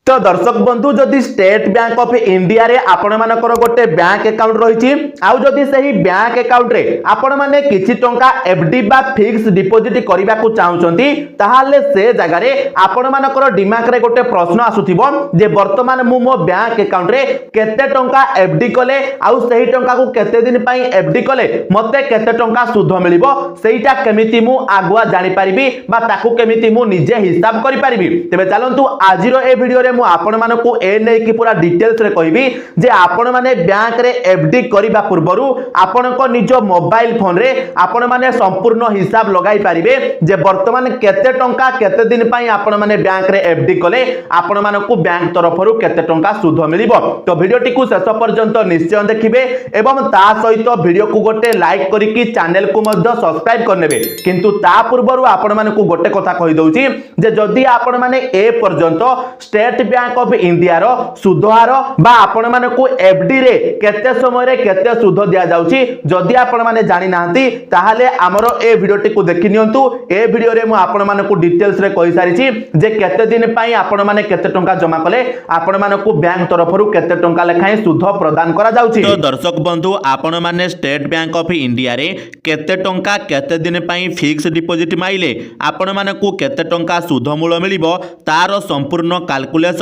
तो दर्शक बंधु जदि स्टेट बैंक ऑफ इंडिया रे आपण मानकर गोटे बैंक अकाउंट रही आउ जदि सही बैंक अकाउंट रे आपण माने किछि टंका एफडी बा फिक्स डिपॉजिट करबा को चाहुचंती ताहाले से जगह रे आपण मानकर दिमाग रे गोटे प्रश्न आसुथिबो जे वर्तमान मु मो बैंक अकाउंट रे केते टंका एफडी कले आउ सही टंका को केते दिन पई एफडी कले मते केते टंका सुध मिलिबो सेटा केमिति मु आगुआ जानि परिबी बा ताकू केमिति मु निजे हिसाब करि परिबी। तबे चलंतु आजिरो ए वीडियो रे मु आपण मानकू ए नै कि पूरा डिटेल्स रे कहबी जे आपण माने बैंक रे एफडी करिबा पूर्वरु आपण को निजो मोबाइल फोन रे आपण माने संपूर्ण हिसाब लगाई परिबे जे वर्तमान केते टंका केते दिन पई आपण माने बैंक रे एफडी कले आपण मानकू बैंक तरफरु केते टंका सुध मिलिबो। तो वीडियो टिकु शेष पर्यंत निश्चय देखिबे एवं ता सहित वीडियो को गोटे लाइक करिकि चैनल को मध्य सब्सक्राइब करनेबे। किंतु ता पूर्वरु आपण मानकू गोटे कथा कहि दउची जे जदी आपण माने ए पर्यंत स्टेट बैंक ऑफ इंडिया रो सुधहार बा आपण मानकू एफडी रे केते समय रे केते सुध दिया जाउची जदी आपण माने जानि नांती ताहाले हमरो ए वीडियो टिकु देखि नियंतु। ए वीडियो रे मु आपण मानकू डिटेल्स रे कहि सारिची जे केते दिन पई आपण माने केते टंका जमा कले आपण मानकू बैंक तरफरु केते टंका लेखाय सुध प्रदान करा जाउची। तो दर्शक बंधु आपण माने स्टेट बैंक ऑफ इंडिया रे केते टंका केते दिन पई फिक्स डिपॉजिट माइले आपण मानकू केते टंका सुध मूल मिलिबो तार संपूर्ण कैलकुलेशन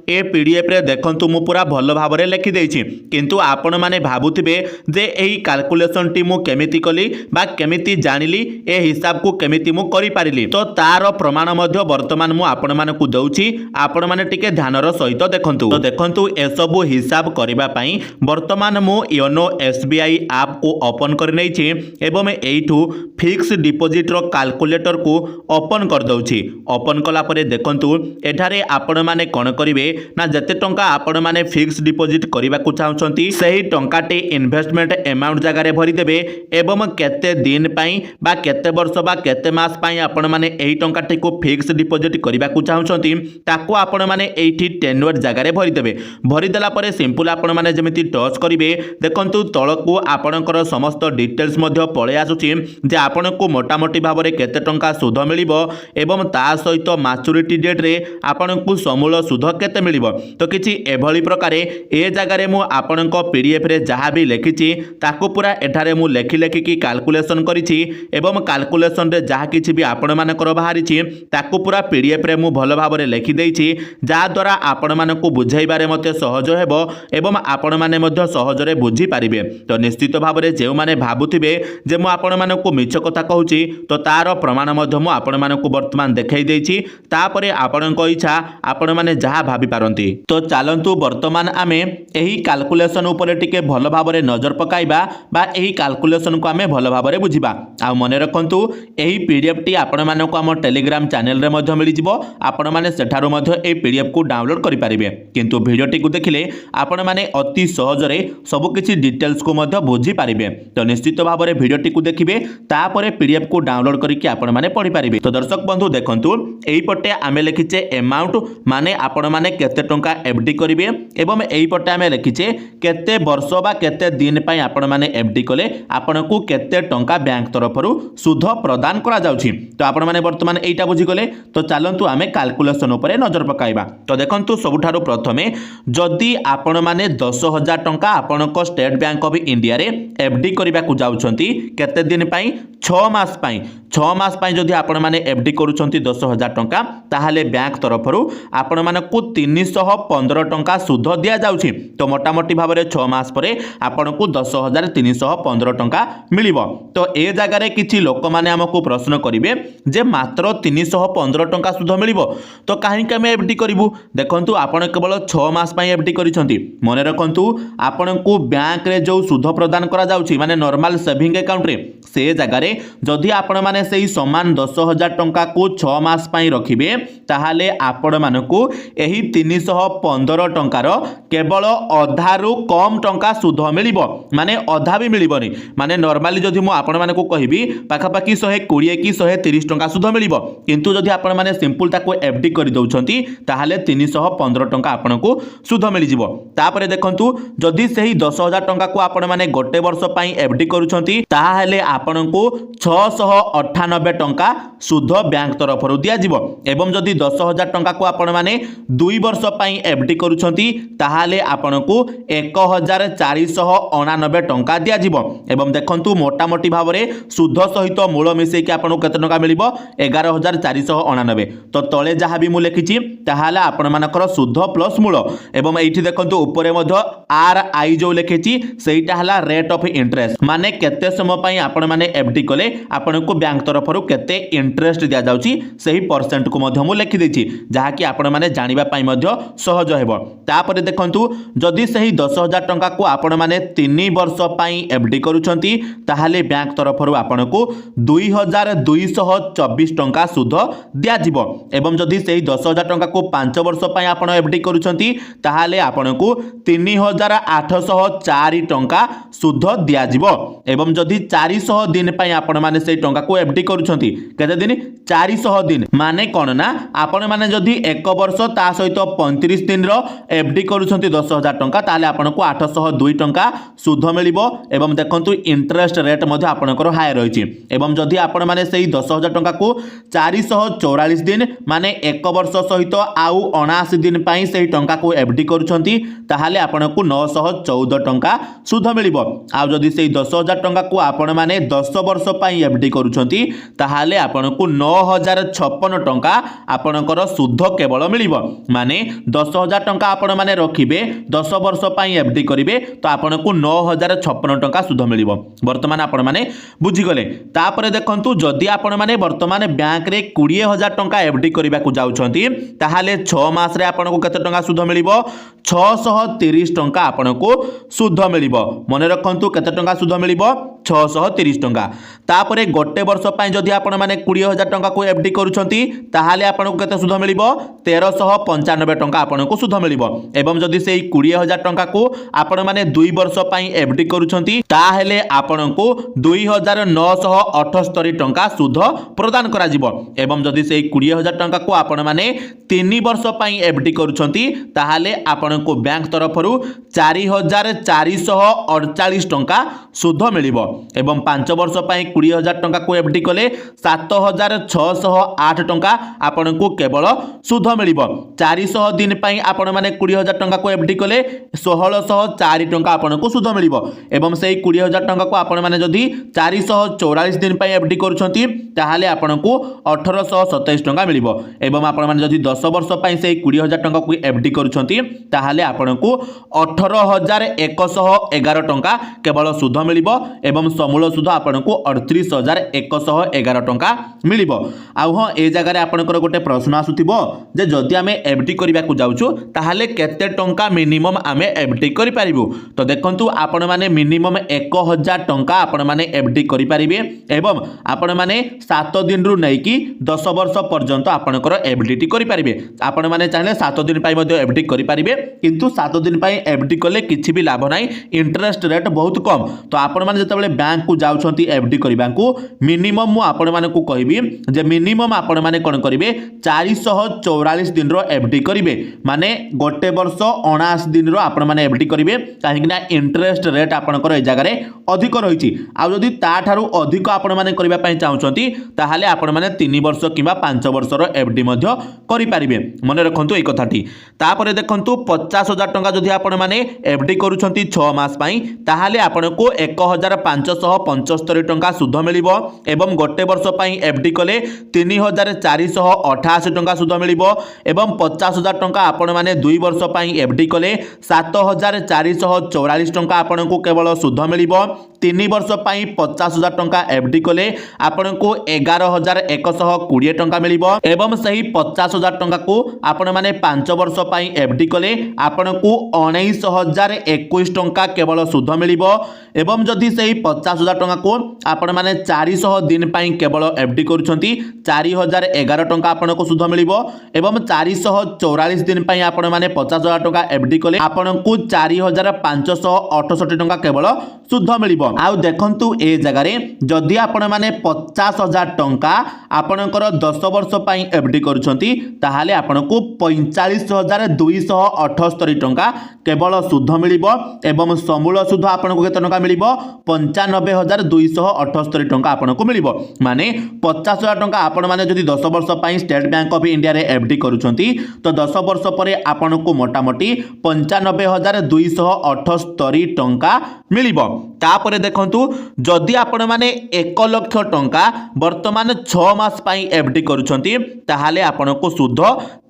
ए पीडीएफ रे देखंतु मु पूरा भलो भाव रे लिखि देछि। किंतु आपण माने भाबुथिबे जे एही कैलकुलेशन टी मु केमिति कली बा केमिति जानिली ए हिसाब को केमिति मु करि पारिली तो तार प्रमाण मध्य वर्तमान मु आपण मानकू दउछि आपण माने टिके ध्यानर सहित देखंतु। तो देखंतु ए सब हिसाब करिबा पई वर्तमान मु योनो एसबीआई ऐप को ओपन कर नै छि एवं एइठु फिक्स डिपॉजिट रो कैलकुलेटर को ओपन कर दउछि। ओपन कला परे देखंतु एठारे आपण माने कोन करिवे ना जते टंका आपण माने फिक्स डिपॉजिट करिबा को चाहउछंती सही टंकाटे इन्वेस्टमेंट अमाउंट जगह रे भरि देबे एवं केते दिन पई बा केते वर्ष बा केते मास पई आपण माने एही टंकाटे को फिक्स डिपॉजिट करिबा को चाहउछंती ताको आपण माने एठी टेन्योर जगह रे भरि देबे। भरि देला परे सिंपल आपण माने जेमिति टच करिवे देखंतु तळको आपणकर समस्त डिटेल्स मध्य पळे आसुची जे आपणको मोटा मोटी भाव रे केते टंका सुध मिलिबो एवं ता सहित मैच्योरिटी डेट रे आपणको समूल सुध केते मिलिबो। तो किछि एभली प्रकारे ए जगह रे मु आपणको पीडीएफ रे जहा भी लेखिछि ताको पूरा एठारे मु लेखि लेखि की कैलकुलेशन करिछि एवं कैलकुलेशन रे जहा किछि भी आपण मानकर बाहरिछि ताको पूरा पीडीएफ रे मु भलो भाव रे लेखि देइछि जा द्वारा आपण मानको बुझाइबारे मते सहज हेबो एवं आपण माने मध्य सहज रे बुझी पारिबे। तो निश्चित भाव रे जेउ माने भाबुथिबे जे मु आपण मानको मिछ कथा कहूछि तो तार प्रमाण मध्य मु आपण मानको वर्तमान देखाई देइछि तापरे आपणको इच्छा आपण माने जहा भाबी पारंती। तो चलंतु वर्तमान आमे एही कैलकुलेशन ऊपर टिके भलो भाव रे नजर पकाइबा बा एही कैलकुलेशन को आमे भलो भाव रे बुझिबा। आ मने रखंतु एही पीडीएफ टी आपण मानको हम टेलीग्राम चैनल रे मध्य मिलि जिवो आपण माने सेठारो मध्य ए पीडीएफ को डाउनलोड करि पारिबे। किंतु वीडियो टी को देखिले आपण माने अति सहज रे सब किछि डिटेल्स को मध्य बुझी पारिबे। तो निश्चित भाव रे वीडियो टी को देखिबे तापरे पीडीएफ को डाउनलोड करिकि आपण माने पढि पारिबे। तो दर्शक बंधु देखंतु एही पटे आमे लिखिचे अमाउंट माने आपण माने केते टंका एफडी करिवे एवं एही पटे आमे लिखिचे केते वर्ष बा केते दिन पई आपण माने एफडी कले आपनको केते टंका बैंक तरफरु सुध प्रदान करा जाउछि। तो आपण माने वर्तमान एटा बुझी गले। तो चलंतु आमे कैलकुलेशन ऊपर नजर पकाइबा। तो देखंतु सबुठारु प्रथमे जदी आपण माने 10,000 टंका आपनको स्टेट बैंक ऑफ इंडिया रे एफडी करिबा को जाउछंती केते दिन पई 6 मास पई 6 मास पई जदी आपण माने एफडी करूछंती 10,000 टंका ताहाले बैंक तरफरु आपण मानकू 315 टंका सुध दिया जाउछि। तो मोटा मोटी भाव रे 6 मास परे आपनको 10,315 टंका मिलिबो। तो ए जगह रे किछि लोक माने हमकू प्रश्न करिवे जे मात्र 315 टंका सुध मिलिबो तो काहे के हम एफडी करिवु। देखंतु आपण केवल 6 मास पई एफडी करिसंती मने रखंतु आपनको बैंक रे जो सुध प्रदान करा जाउछि माने नॉर्मल सेविंग अकाउंट रे से जगह रे जदी आपण माने सेही समान 10,000 टंका को 6 मास पई रखिबे ताहाले आपण मानकू एही 315 टंकार केवल अधारु कम टंका सुध मिलिबो माने अधा भी मिलिबोनी। माने नॉर्मली जदी मु आपण मानकू कहिबी पाखापाखि 120 कि 130 टंका सुध मिलिबो किंतु जदी आपण माने सिंपल ताको एफडी करि दउछंती ताहाले 315 टंका आपनकू सुध मिलि जिवो। तापरे देखंतु जदी सेही 10,000 टंका को आपण माने गोटे वर्ष पई एफडी करूछंती ताहाले आपनकू 618 98 टंका सुध बैंक तरफ दिज्व एवं जदि 10,000 टंका को आपण मैंने 2 वर्ष एफडी करुछंती ताहाले आपण को 1,499 टंका दिज्व एवं देखंतु मोटामोटी भाव में सुध सहित मूल मिसेकी आपन केते टंका मिलिबो 11,499 तो तले जहाँ भी मु लिखिछि ताहाले आपण मानकर सुध प्लस मूल एवं एठी देखंतु ऊपर मध्य आर आई जो लिखिछि सेटा हला रेट ऑफ इंटरेस्ट माने केते समय पई आपण माने एफडी कले आपण को बैंक तरफ केते इंटरेस्ट दिया जाउछि सही परसेंट को मध्य मु लिखि देछि जहा कि आपण माने जानिबा पई मध्य सहज हेबो तापर देखंतु जदि सही 10,000 टंका को आपण माने 3 वर्ष पई एफडी करूछंती ताहाले बैंक तरफ आपण को 2,224 टंका सुध दिया जिवो एवं जदि सही 10,000 टंका को 5 वर्ष पई आपण एफडी करूछंती ताहाले आपण को 3,804 टंका सुध दिया जिवो एवं जदि 400 दिन पई आपण माने से टंका को एफडी करूछंती केते दिन 400 दिन माने कोन ना आपण माने जदि 1 वर्ष ता सहित 35 दिन रो एफडी करूछंती 10,000 टंका ताले आपण को 802 टंका सुध मिलिबो एवं देखंतु इंटरेस्ट रेट मध्ये आपणकर हाई रहिछि एवं जदि आपण माने सेही 10,000 टंका को 444 दिन माने 1 वर्ष सहित आउ 79 दिन पई सेही टंका को एफडी करूछंती ताहाले आपण को 914 टंका सुध मिलिबो आ जदि सेही 10,000 टंका को आपण माने 10 वर्ष पई एफडी करूछंती ताहाले आपण को 9,056 टंका आपणकर सुध केवल मिलिबो माने 10,000 टंका आपण माने रखिबे 10 वर्ष पई एफडी करिवे तो आपण को 9,056 टंका सुध मिलिबो वर्तमान आपण माने बुझी गले तापरे देखंतु जदि आपण माने वर्तमान बैंक रे 20,000 टंका एफडी करिबा को जाउछंती ताहाले 6 मास रे आपण को केते टंका सुध मिलिबो 630 टंका आपण को सुध मिलिबो मने रखंतु केते टंका सुध मिलिबो 630 टंका तापरे गोटे वर्ष पई जदि आपण माने 20,000 टंका को एफडी करूछंती ताहाले आपण को केते सुध मिलिबो 1,395 टंका आपण को सुध मिलिबो एवं जदि सेही 20,000 टंका को आपण माने 2 वर्ष पई एफडी करूछंती ताहाले आपण को 2,978 टंका सुध प्रदान करा जिवो एवं जदि सेही 20,000 टंका को आपण माने 3 वर्ष पई एफडी करूछंती ताहाले आपण को बैंक तरफरु 4,448 टंका सुध मिलिबो एवं 5 वर्ष पई 20,000 टंका को एफडी कले 7,608 टंका आपण को केवल सुध मिलिबो 400 दिन पई आपण माने 20,000 टंका को एफडी कले 1,604 टंका आपण को सुध मिलिबो एवं सेही 20,000 टंका को आपण माने जदि 444 दिन पई एफडी करूछंती ताहाले आपण को 1,827 टंका मिलिबो एवं आपण माने जदि 10 वर्ष पई सेही 20,000 टंका को एफडी करूछंती ताहाले आपण को 18,111 टंका केवल सुध मिलिबो एवं समूल सुध आपण को 38,111 टंका मिलिबो आ हां ए जगह रे आपनकर गोटे प्रश्न आसुथिबो जे जदि आमे एफडी करिबा को जाउछु ताहाले केते टंका मिनिमम आमे एफडी करि पारिबु तो देखंतु आपण माने मिनिमम 1,000 टंका आपण माने एफडी करि पारिबे एवं आपण माने 7 दिन रु नै कि 10 वर्ष पर्यंत आपनकर एफडी करि पारिबे आपण माने चाहे 7 दिन पई मध्ये एफडी करि पारिबे किंतु 7 दिन पई एफडी कले किछि भी लाभ नाही इंटरेस्ट रेट बहुत कम तो आपण माने जतबेले बैंक को जाउछंती एफडी करिबा को मिनिमम मु आपण माने को कहबी जे मिनिमम आपण माने कोन करिवे 444 दिन रो एफडी करिवे माने गोटे वर्ष 79 दिन रो आपण माने एफडी करिवे काहे कि ना इंटरेस्ट रेट आपनकर ए जगह रे अधिक रहिछि आ जदि ता थारु अधिक आपण माने करिबा पई चाहुछंती ताहाले आपण माने 3 वर्ष किबा 5 वर्ष रो एफडी मध्य करि पारिबे मने रखंतु ए कथाटी तापरे देखंतु 50,000 टंका जदि आपण माने एफडी करूछंती 6 मास पई ताहाले आपण को 1,575 टंका सुध मिलिबो एवं गोटे वर्ष पई एफडी कले 3,488 टंका सुध मिलिबो एवं 50,000 टंका आपण माने 2 वर्ष पई एफडी कले 7,444 टंका आपण को केवल सुध मिलिबो 3 वर्ष पई 50,000 टंका एफडी कले आपण को 11,120 टंका मिलिबो एवं सही 50,000 टंका को आपण माने 5 वर्ष पई एफडी कले आपण को 19,021 टंका केवल सुध मिलिबो एवं जदि सही 50,000 टंका को आपण माने 400 दिन पई केवल एफडी करूछंती 4,011 टंका आपण को सुध मिलिबो एवं 444 दिन पई आपण माने 50,000 टंका एफडी कले आपण को 4,568 टंका केवल सुध मिलिबो आउ देखंतु ए जगह रे जदि आपण माने 50,000 टंका आपणकर 10 वर्ष पई एफडी करूछंती ताहाले आपनको 45,278 टंका केवल सुध मिलिबो एवं समूल सुध आपनको केते टंका मिलिबो 95,278 टंका आपनको मिलिबो माने 50,000 टंका आपण माने जदि 10 वर्ष पई स्टेट बैंक ऑफ इंडिया रे एफडी करूछंती तो 10 वर्ष परे आपनको मोटामोटी 95,278 टंका मिलिबो। तापरे देखंतु जदि आपण माने 1 लाख टंका वर्तमान 6 मास पई एफडी करूछंती ताहाले आपनको सुध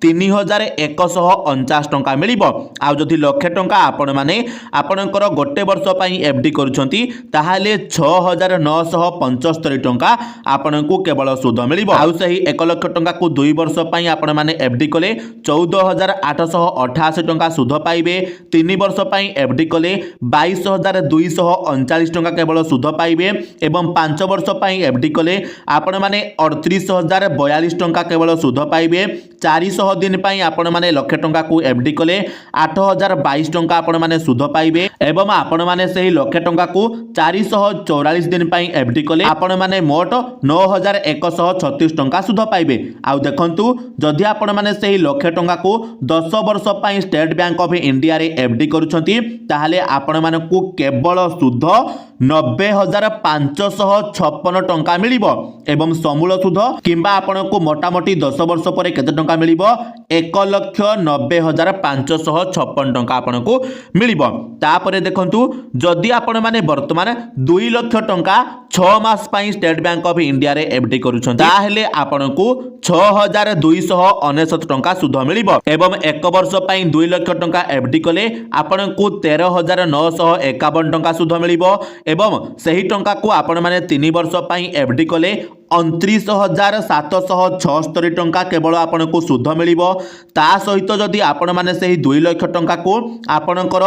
3,149 टंका मिलिबो। आ जदि लाख टंका आपण माने आपणकर गोटे वर्ष पई एफडी करूछंती ताहाले 6,975 टंका आपनको केवल सुध मिलिबो। आ सही 1 लाख टंका को 2 वर्ष पई आपण माने एफडी कले 14,888 टंका सुध पाइबे। 3 वर्ष पई एफडी कले 22,239 टंका केवल सुध पाइबे एवं 5 वर्ष पई एफडी कले आपण माने 38,042 टंका केवल सुध पाइबे। 400 दिन पई आपण माने लाख टंका को एफडी कले 8,022 टंका आपण माने सुध पाइबे एवं आपण माने सही लाख टंका को 444 दिन पई एफडी कले आपण माने मोट 9,136 टंका सुध पाइबे। आ देखंतु जदि आपण माने सही लाख टंका को 10 वर्ष पई स्टेट बैंक ऑफ इंडिया रे एफडी करूछंती ताहाले आपण मानकु केवल सुध 90,556 टंका मिलिबो एवं समूल सुध किंबा आपनको मोटामोटी 10 वर्ष पर केते टंका मिलिबो 1,90,556 टंका आपनको मिलिबो। तापरे देखंतु जदि आपण माने वर्तमान 2 लाख टंका 6 मास पई स्टेट बैंक ऑफ इंडिया रे एफडी करूछन ताहेले आपनको 6,269 टंका सुध मिलिबो एवं 1 वर्ष पई 2 लाख टंका एफडी कले आपनको 13,951 टंका सुध मिलिबो एवं सही टंका को आपण माने 3 वर्ष पई एफडी कले 29,776 टंका केवल आपनको सुध मिलिबो। ता सहित जदि आपण माने सही 2 लाख टंका को आपणकर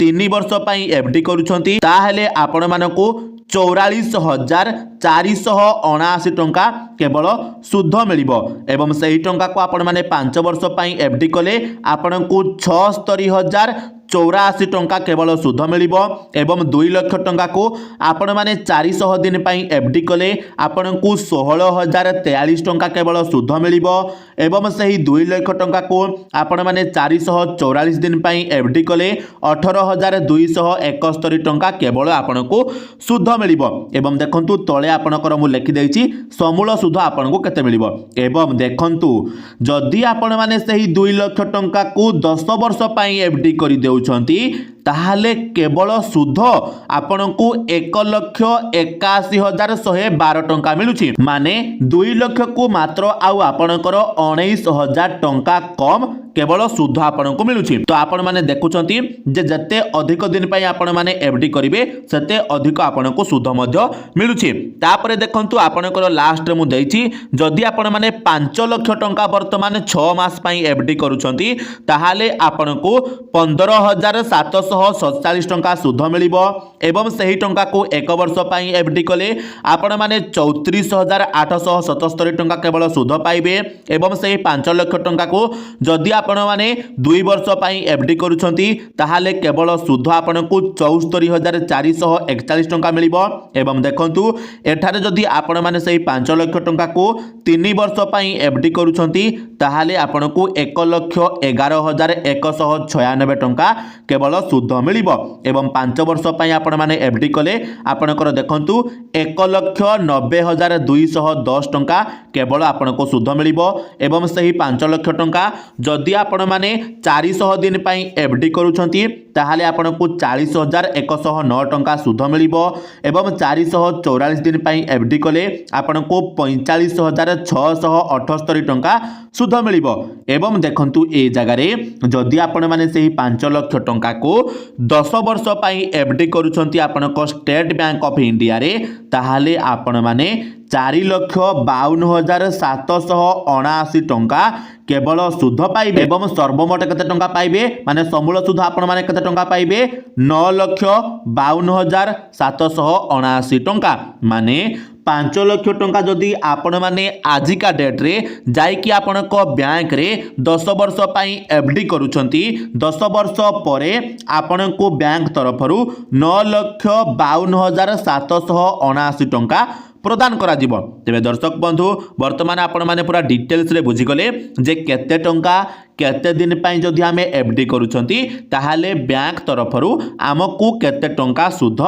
3 वर्ष पई एफडी करूछंती ताहेले आपण मानको 44,479 टंका केवल सुध मिलिबो एवं सही टंका को आपण माने 5 वर्ष पई एफडी कले आपणको 76,084 टंका केवल सुध मिलिबो एवं 2 लाख टंका को आपण माने 400 दिन पई एफडी कले आपणको 16,043 टंका केवल सुध मिलिबो एवं सही 2 लाख टंका को आपण माने 444 दिन पई एफडी कले 18,271 टंका केवल आपणको सुध मिलिबो एवं देखंतु तळे आपणकर मु लिखि दैछि समूल सुध आपणको केते मिलिबो एवं देखंतु जदि आपण माने सही 2 लाख टंका को 10 वर्ष पई एफडी करि देउछंती ताहाले केवल सुध आपणको 1,81,112 टंका मिलुछि माने 2 लाख को मात्र आउ आपणकर 19,000 टंका कम केवल सुध आपणको मिलुछि। तो आपण माने देखुछंती जे जते अधिक दिन पई आपण माने एफडी करिवे सेते अधिक आपणको सुध मध्य मिलुछि। तापरे देखंतु आपणकर लास्ट मु दैछि जदि आपण माने 5 लाख टंका वर्तमान 6 मास पई एफडी करूछंती ताहाले आपणको 15,747 टंका सुध मिलिबो एवं सही टंका को 1 वर्ष पई एफडी कले आपण माने 34,877 टंका केवल सुध पाइबे एवं सही 5 लाख टंका को जदि आपण माने 2 वर्ष पई एफडी करूछंती ताहाले केवल सुध आपणको 74,441 टंका मिलिबो एवं देखंतु एठारे जदि आपण माने सही 5 लाख टंका को 3 वर्ष पई एफडी करूछंती ताहाले आपणको 1,11,196 टंका केवल सुध मिलिबो एवं 5 वर्ष पई आपण माने एफडी कले आपणकर देखंतु 1,90,210 टंका केवल आपणको सुध मिलिबो एवं सही 5 लाख टंका जदि आपण माने 400 दिन पई एफडी करूछंती ताहाले आपणको 40,109 टंका सुध मिलिबो एवं 444 दिन पई एफडी कले आपणको 45,678 टंका सुध मिलिबो एवं देखंतु ए जगह रे जदि आपण माने सही 5 लाख टंका को 10 वर्ष पई एफडी करूछंती आपणको स्टेट बैंक ऑफ इंडिया रे ताहाले आपण माने 4,52,779 टंका केवल सुध पाइबे एवं सर्वमोट केते टंका पाइबे माने समूल सुध आपण माने केते टंका पाइबे 9,52,779 टंका माने 5 लाख टंका जदि आपण माने आजिका डेट रे जाइकी आपण को बैंक रे 10 वर्ष पई एफडी करूछंती 10 वर्ष परे आपण को बैंक तरफरु 9,52,779 टंका प्रदान करा जीवो। तेबे दर्शक बंधु वर्तमान आपण माने पूरा डिटेल्स रे बुझिगले जे केते टंका केते दिन पई जदि हमें एफडी करूछंती ताहाले बैंक तरफरु आमकु केते टंका सुध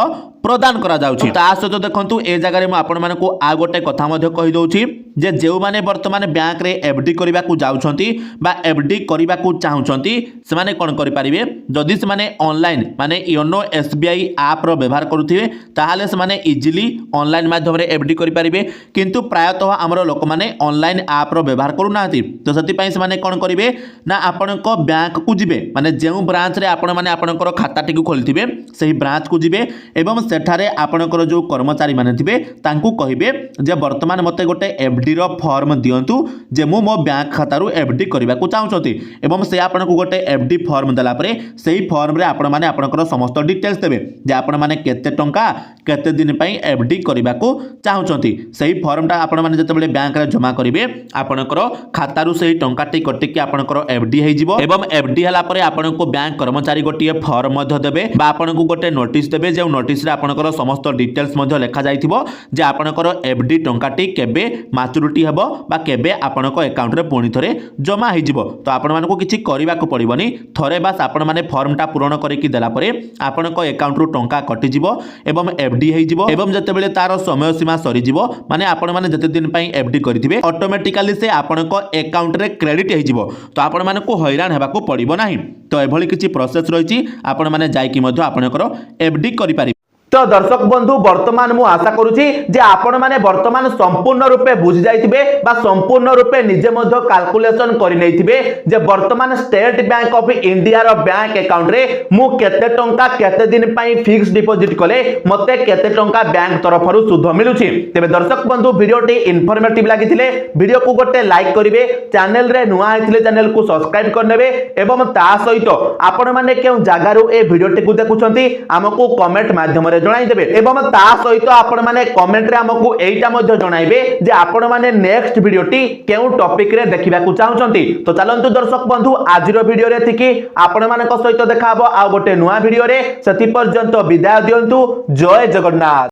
प्रदान करा जाउछि। ता सहित देखंतु ए जगह रे म आपण माने को आ गोटे कथा मध्ये कहि दउछि जे जेउ माने वर्तमान बैंक रे एफडी करिबा को जाउछंती बा एफडी करिबा को चाहुछंती से माने कोन करि परिबे जदि से माने ऑनलाइन माने योनो एसबीआई ऐप रो व्यवहार करूथिबे ताहाले से माने इजीली ऑनलाइन माध्यम रे एफडी करि परिबे किंतु प्रायतः हमरो लोक माने ऑनलाइन ऐप रो व्यवहार करू नाहंती तो सति पई से माने कोन करिवे ना आपण को बैंक को जिबे माने जेउ ब्रांच रे आपण माने आपणकर खाता टिकु खोलथिबे सही ब्रांच को जिबे एवं सेठारे आपणकर जो कर्मचारी माने थिबे तांकू कहिबे जे वर्तमान मते गोटे एफडी रो फॉर्म दियंतु जे मु मो बैंक खातारू एफडी करबा को चाहउछती एवं से आपणको गोटे एफडी फॉर्म देला परे सही फॉर्म रे आपण माने आपणकर समस्त डिटेल्स देबे जे आपण माने केते टंका केते दिन पई एफडी करबा को चाहउछती सही फॉर्मटा आपण माने जते बेले बैंक रे जमा करिवे आपणकर खातारू सही टंका टी कटि के आपणकर एफडी हे जिवो एवं एफडी हला परे आपणको बैंक कर्मचारी गोटिए फॉर्म मध्ये देबे बा आपणको गोटे नोटिस देबे जे नोटिस रे आपणकर समस्त डिटेल्स मध्ये लेखा जाइथिबो जे आपणकर एफडी टंकाटी केबे मैच्योरिटी हेबो बा केबे आपणको अकाउंट रे पुणी थरे जमा हे जिवो। तो आपण मानको किछि करिबा को पड़िबोनी थरे बास आपण माने फॉर्मटा पूर्ण करिकि देला परे आपणको अकाउंट रो टंका कटि जिवो एवं एफडी हे जिवो एवं जते बेले तार समय सीमा सरी जिवो माने आपण माने जते दिन पई एफडी करिथिबे ऑटोमेटिकली से आपणको अकाउंट रे क्रेडिट हे जिवो। तो आपण माने को हैरान हेबा को पड़िबो नाही। तो एभली किछि प्रोसेस रहिछि आपण माने जाइकि मध्ये आपणकर एफडी करि पारि। तो दर्शक बंधु वर्तमान मु आशा करूची जे आपण माने वर्तमान संपूर्ण रूपे बुझी जाइथिबे बा संपूर्ण रूपे निजे मध्ये कैलकुलेशन करि नैथिबे जे वर्तमान स्टेट बैंक ऑफ इंडिया रो बैंक अकाउंट रे मु केते टंका केते दिन पई फिक्स डिपॉजिट कले मते केते टंका बैंक तरफरु सुध मिलुची। तेबे दर्शक बंधु वीडियोटी इन्फॉर्मेटिव लागिथिले वीडियो को गोटे लाइक करिवे चैनल रे नुआ आइथिले चैनल को सब्सक्राइब करनेबे एवं ता सहित आपण माने केउ जागारू ए वीडियोटी को देखुछंती हमकु कमेंट माध्यम जणाई देबे एवं ता सहित आपण माने कमेंट रे हमकु एइटा मध्ये जणाइबे जे आपण माने नेक्स्ट वीडियोटी केउ टॉपिक रे देखिबा को चाहउछंती। तो चलंतु दर्शक बंधु आजिरो वीडियो रे थिकी आपण मानक सहित देखाबो आ गोटे नुवा वीडियो रे सेति पर्यंत विदाय दियंतु। जय जगन्नाथ।